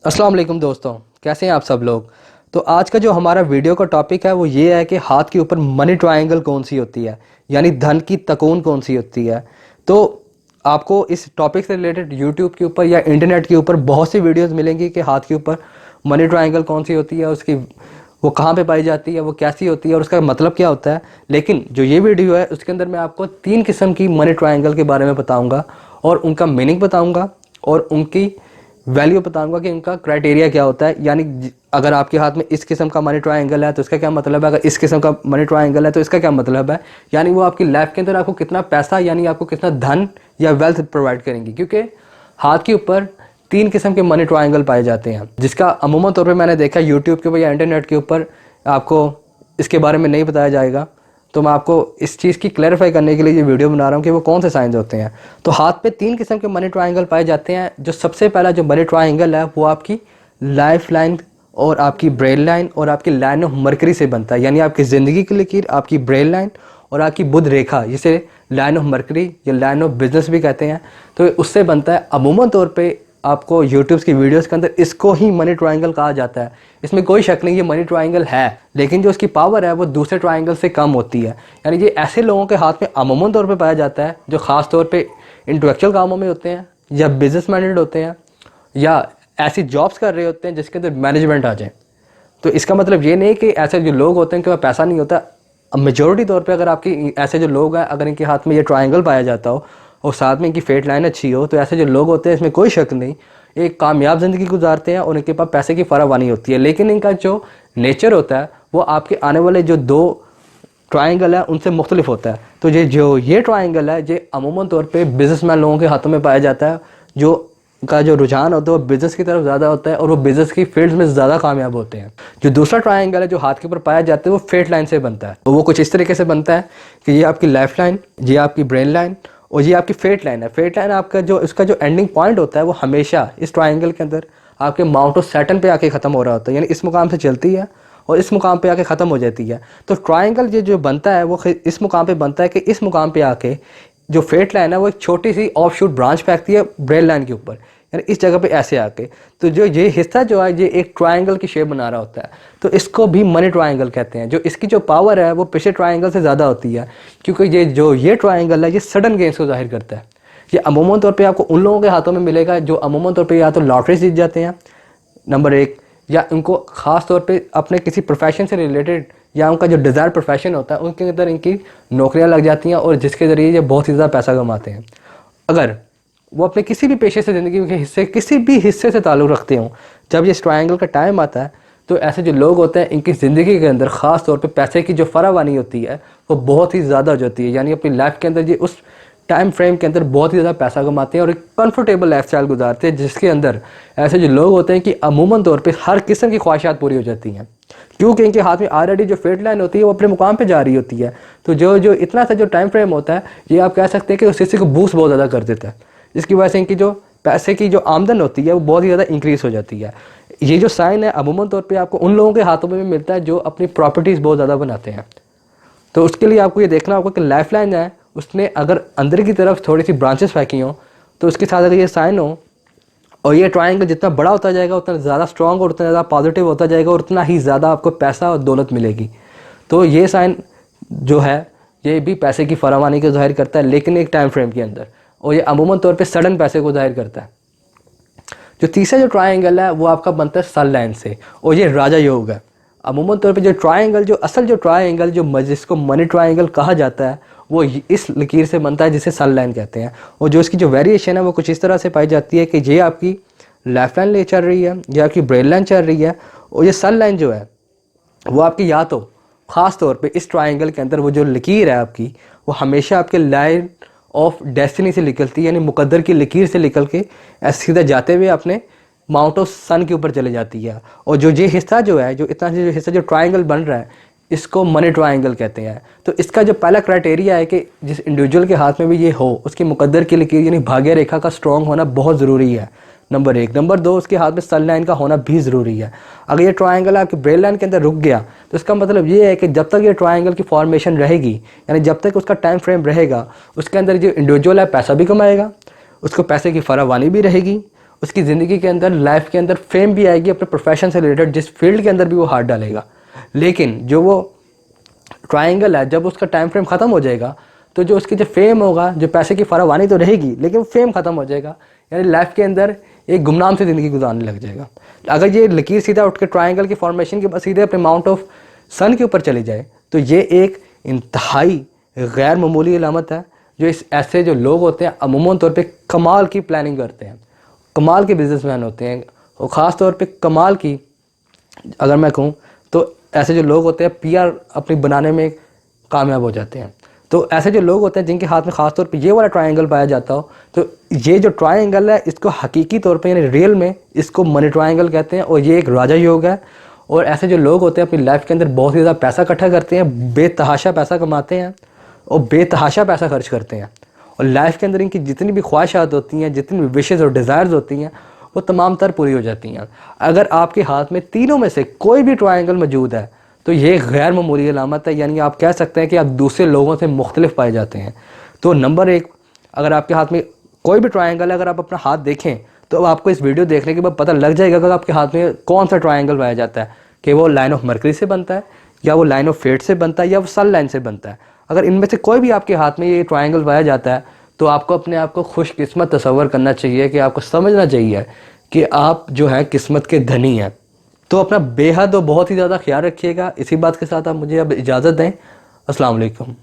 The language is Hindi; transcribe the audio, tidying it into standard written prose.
अस्सलाम वालेकुम दोस्तों, कैसे हैं आप सब लोग। तो आज का जो हमारा वीडियो का टॉपिक है वो ये है कि हाथ के ऊपर मनी ट्रायंगल कौन सी होती है, यानी धन की तकून कौन सी होती है। तो आपको इस टॉपिक से रिलेटेड यूट्यूब के ऊपर या इंटरनेट के ऊपर बहुत सी वीडियोस मिलेंगी कि हाथ के ऊपर मनी ट्रायंगल कौन सी होती है, उसकी वो कहाँ पे पाई जाती है, वो कैसी होती है और उसका मतलब क्या होता है। लेकिन जो ये वीडियो है उसके अंदर मैं आपको 3 किस्म की मनी ट्रायंगल के बारे में बताऊँगा और उनका मीनिंग बताऊँगा और उनकी वैल्यू बताऊंगा कि इनका क्राइटेरिया क्या होता है। यानी अगर आपके हाथ में इस किस्म का मनी ट्रायंगल है तो इसका क्या मतलब है, अगर इस किस्म का मनी ट्रायंगल है तो इसका क्या मतलब है। यानी वो आपकी लाइफ के अंदर आपको कितना पैसा यानी आपको कितना धन या वेल्थ प्रोवाइड करेंगी, क्योंकि हाथ के ऊपर 3 किस्म के मनी ट्रायंगल पाए जाते हैं, जिसका अमूमन तौर पर मैंने देखा यूट्यूब के ऊपर या इंटरनेट के ऊपर आपको इसके बारे में नहीं बताया जाएगा। तो मैं आपको इस चीज़ की क्लैरिफाई करने के लिए ये वीडियो बना रहा हूँ कि वो कौन से साइंस होते हैं। तो हाथ पे 3 किस्म के मनी ट्रायंगल पाए जाते हैं। जो सबसे पहला जो मनी ट्रायंगल है वो आपकी लाइफ लाइन और आपकी ब्रेन लाइन और आपकी लाइन ऑफ मरकरी से बनता है, यानी आपकी ज़िंदगी की लकीर, आपकी ब्रेन लाइन और आपकी बुध रेखा, जिसे लाइन ऑफ मरकरी या लाइन ऑफ बिजनेस भी कहते हैं, तो उससे बनता है। अमूमन तौर पे आपको यूट्यूब की वीडियोस के अंदर इसको ही मनी ट्रायंगल कहा जाता है। इसमें कोई शक नहीं, ये मनी ट्रायंगल है, लेकिन जो उसकी पावर है वो दूसरे ट्रायंगल से कम होती है। यानी ये ऐसे लोगों के हाथ में अमूमन तौर पे पाया जाता है जो ख़ास तौर पे इंटेलेक्चुअल कामों में होते हैं या बिजनेस माइंडेड होते हैं या ऐसी जॉब्स कर रहे होते हैं जिसके अंदर मैनेजमेंट आ जाए। तो इसका मतलब ये नहीं कि ऐसे जो लोग होते हैं कि वह पैसा नहीं होता। मेजोरिटी तौर पे अगर आपकी ऐसे जो लोग हैं अगर इनके हाथ में ये ट्रायंगल पाया जाता हो और साथ में इनकी फेट लाइन अच्छी हो, तो ऐसे जो लोग होते हैं इसमें कोई शक नहीं एक कामयाब ज़िंदगी गुजारते हैं और इनके पास पैसे की फरावानी होती है। लेकिन इनका जो नेचर होता है वो आपके आने वाले जो 2 ट्रायंगल है उनसे मुख्तलिफ होता है। तो ये ट्रायंगल है ये अमूमन तौर पे बिजनेसमैन लोगों के हाथों में पाया जाता है, जो का जो रुझान होता है वो बिज़नेस की तरफ ज़्यादा होता है और वो बिज़नेस की फील्ड में ज़्यादा कामयाब होते हैं। जो दूसरा ट्रायंगल है जो हाथ के ऊपर पाया जाता है वो फेट लाइन से बनता है। तो वो कुछ इस तरीके से बनता है कि ये आपकी लाइफ लाइन, ये आपकी ब्रेन लाइन और ये आपकी फेट लाइन है। फेट लाइन आपका जो इसका जो एंडिंग पॉइंट होता है वो हमेशा इस ट्रायंगल के अंदर आपके माउंट ऑफ सैटर्न पे आके ख़त्म हो रहा होता है, यानी इस मुकाम से चलती है और इस मुकाम पे आके ख़त्म हो जाती है। तो ट्रायंगल ये जो बनता है वो इस मुकाम पे बनता है कि इस मुकाम पे आके जो फेट लाइन है वो एक छोटी सी ऑफ शूट ब्रांच फेंकती है ब्रेन लाइन के ऊपर, यानी इस जगह पे ऐसे आके। तो जो ये हिस्सा जो है ये एक ट्रायंगल की शेप बना रहा होता है, तो इसको भी मनी ट्रायंगल कहते हैं। जो इसकी जो पावर है वो पिछले ट्रायंगल से ज़्यादा होती है, क्योंकि ये ट्रायंगल है ये सडन गेन्स को जाहिर करता है। ये अमूमन तौर पे आपको उन लोगों के हाथों में मिलेगा जो अमूमन तौर पे या तो लॉटरी जीत जाते हैं नंबर 1, या उनको ख़ास तौर पे अपने किसी प्रोफेशन से रिलेटेड या उनका जो डिज़ायर प्रोफेशन होता है उनके अंदर इनकी नौकरियां लग जाती हैं और जिसके ज़रिए ये बहुत ही ज़्यादा पैसा कमाते हैं। अगर वो अपने किसी भी पेशे से ज़िंदगी के हिस्से किसी भी हिस्से से ताल्लुक़ रखते हों, जब ये ट्रायंगल का टाइम आता है तो ऐसे जो लोग होते हैं इनकी ज़िंदगी के अंदर ख़ास तौर पे पैसे की जो फरावानी होती है वो बहुत ही ज़्यादा हो जाती है। यानी अपनी लाइफ के अंदर ये उस टाइम फ्रेम के अंदर बहुत ही ज़्यादा पैसा कमाते हैं और एक कंफर्टेबल लाइफस्टाइल गुजारते हैं, जिसके अंदर ऐसे जो लोग होते हैं कि अमूमन तौर पे हर किस्म की ख्वाहिशात पूरी हो जाती हैं, क्योंकि इनके हाथ में ऑलरेडी जो फेट लाइन होती है वो अपने मुकाम पे जा रही होती है। तो जो इतना सा जो टाइम फ्रेम होता है ये आप कह सकते हैं कि उस हिस्से को बूस्ट बहुत ज़्यादा कर देता है, जिसकी वजह से इनकी जो पैसे की जो आमदन होती है वो बहुत ही ज़्यादा इंक्रीज़ हो जाती है। ये जो साइन है अमूमन तौर पर आपको उन लोगों के हाथों में भी मिलता है जो अपनी प्रॉपर्टीज़ बहुत ज़्यादा बनाते हैं। तो उसके लिए आपको ये देखना होगा कि लाइफ लाइन है उसने अगर अंदर की तरफ थोड़ी सी ब्रांचेस फेंकी हों तो उसके साथ अगर ये साइन हो और ये ट्रायंगल जितना बड़ा होता जाएगा उतना ज़्यादा स्ट्रॉन्ग और उतना ज़्यादा पॉजिटिव होता जाएगा और उतना ही ज़्यादा आपको पैसा और दौलत मिलेगी। तो ये साइन जो है ये भी पैसे की फरावानी को ज़ाहिर करता है, लेकिन एक टाइम फ्रेम के अंदर, और ये अमूमन तौर पे सडन पैसे को ज़ाहिर करता है। जो तीसरा जो ट्रायंगल है वो आपका बनता है सन लाइन से और ये राजा योग है। अमूमन तौर पे जो ट्रायंगल जो असल जो ट्रायंगल जो जिसको मनी ट्रायंगल कहा जाता है वो इस लकीर से बनता है जिसे सन लाइन कहते हैं। और जो इसकी जो वेरिएशन है वो कुछ इस तरह से पाई जाती है कि ये आपकी लेफ्ट लाइन ले चल रही है या आपकी ब्रेन लाइन चल रही है, और ये सन लाइन जो है वो आपकी या तो ख़ास तौर पे इस ट्रायंगल के अंदर वो जो लकीर है आपकी वो हमेशा आपके लाइन ऑफ डेस्टिनी से निकलती है, यानी मुकद्दर की लकीर से निकल के ऐसे सीधा जाते हुए अपने माउंट ऑफ सन के ऊपर चले जाती है। और जो ये हिस्सा जो है जो इतना जो हिस्सा जो ट्रायंगल बन रहा है इसको मनी ट्रायंगल कहते हैं। तो इसका जो पहला क्राइटेरिया है कि जिस इंडिविजुअल के हाथ में भी ये हो उसकी मुकद्दर की लकीर यानी भाग्य रेखा का स्ट्रॉन्ग होना बहुत ज़रूरी है, नंबर 1। नंबर 2 उसके हाथ में सन लाइन का होना भी ज़रूरी है। अगर ये ट्रायंगल आपकी ब्रेन लाइन के अंदर रुक गया तो इसका मतलब ये है कि जब तक ये ट्रायंगल की फॉर्मेशन रहेगी, यानी जब तक उसका टाइम फ्रेम रहेगा, उसके अंदर जो इंडिविजुअल है पैसा भी कमाएगा, उसको पैसे की फरावानी भी रहेगी उसकी ज़िंदगी के अंदर, लाइफ के अंदर फेम भी आएगी, अपने प्रोफेशन से रिलेटेड जिस फील्ड के अंदर भी वो हाथ डालेगा। लेकिन जो वो ट्रायंगल है, जब उसका टाइम फ्रेम ख़त्म हो जाएगा तो जो उसकी जो फेम होगा, जो पैसे की फरावानी तो रहेगी लेकिन फेम ख़त्म हो जाएगा, यानी लाइफ के अंदर एक गुमनाम से ज़िंदगी गुजारने लग जाएगा। अगर ये लकीर सीधा उठ के ट्रायंगल की फॉर्मेशन के बाद सीधे अपने माउंट ऑफ सन के ऊपर चली जाए तो ये एक इंतहाई गैर मामूली अलामत है। जो इस ऐसे जो लोग होते हैं अमूमन तौर पे कमाल की प्लानिंग करते हैं, कमाल के बिजनेसमैन होते हैं, और ख़ास तौर पे कमाल की, अगर मैं कहूँ तो ऐसे जो लोग होते हैं पीआर अपनी बनाने में कामयाब हो जाते हैं। तो ऐसे जो लोग होते हैं जिनके हाथ में ख़ास तौर पे ये वाला ट्रायंगल पाया जाता हो, तो ये जो ट्रायंगल है इसको हकीकी तौर पे यानी रियल में इसको मनी ट्रायंगल कहते हैं, और ये एक राजा योग है। और ऐसे जो लोग होते हैं अपनी लाइफ के अंदर बहुत ही ज़्यादा पैसा इकट्ठा करते हैं, बेतहाशा पैसा कमाते हैं और बेतहाशा पैसा खर्च करते हैं, और लाइफ के अंदर इनकी जितनी भी ख्वाहिशात होती हैं, जितनी भी विशेज़ और डिज़ायर्स होती हैं, वो तमाम तर पूरी हो जाती हैं। अगर आपके हाथ में तीनों में से कोई भी ट्रायंगल मौजूद है तो ये गैर मामूली अलामत है, यानी आप कह सकते हैं कि आप दूसरे लोगों से मुख्तलिफ पाए जाते हैं। तो नंबर एक, अगर आपके हाथ में कोई भी ट्रायंगल है, अगर आप अपना हाथ देखें तो अब आपको इस वीडियो देखने के बाद पता लग जाएगा कि आपके हाथ में कौन सा ट्रायंगल पाया जाता है, कि वो लाइन ऑफ मरकरी से बनता है, या वो लाइन ऑफ फेट से बनता है, या वो सन लाइन से बनता है। अगर इनमें से कोई भी आपके हाथ में ये ट्रायंगल पाया जाता है तो आपको अपने आप को खुशकिस्मत तस्वर करना चाहिए, कि आपको समझना चाहिए कि आप जो है किस्मत के धनी हैं। तो अपना बेहद और बहुत ही ज़्यादा ख्याल रखिएगा। इसी बात के साथ आप मुझे अब इजाज़त दें। अस्सलाम वालेकुम।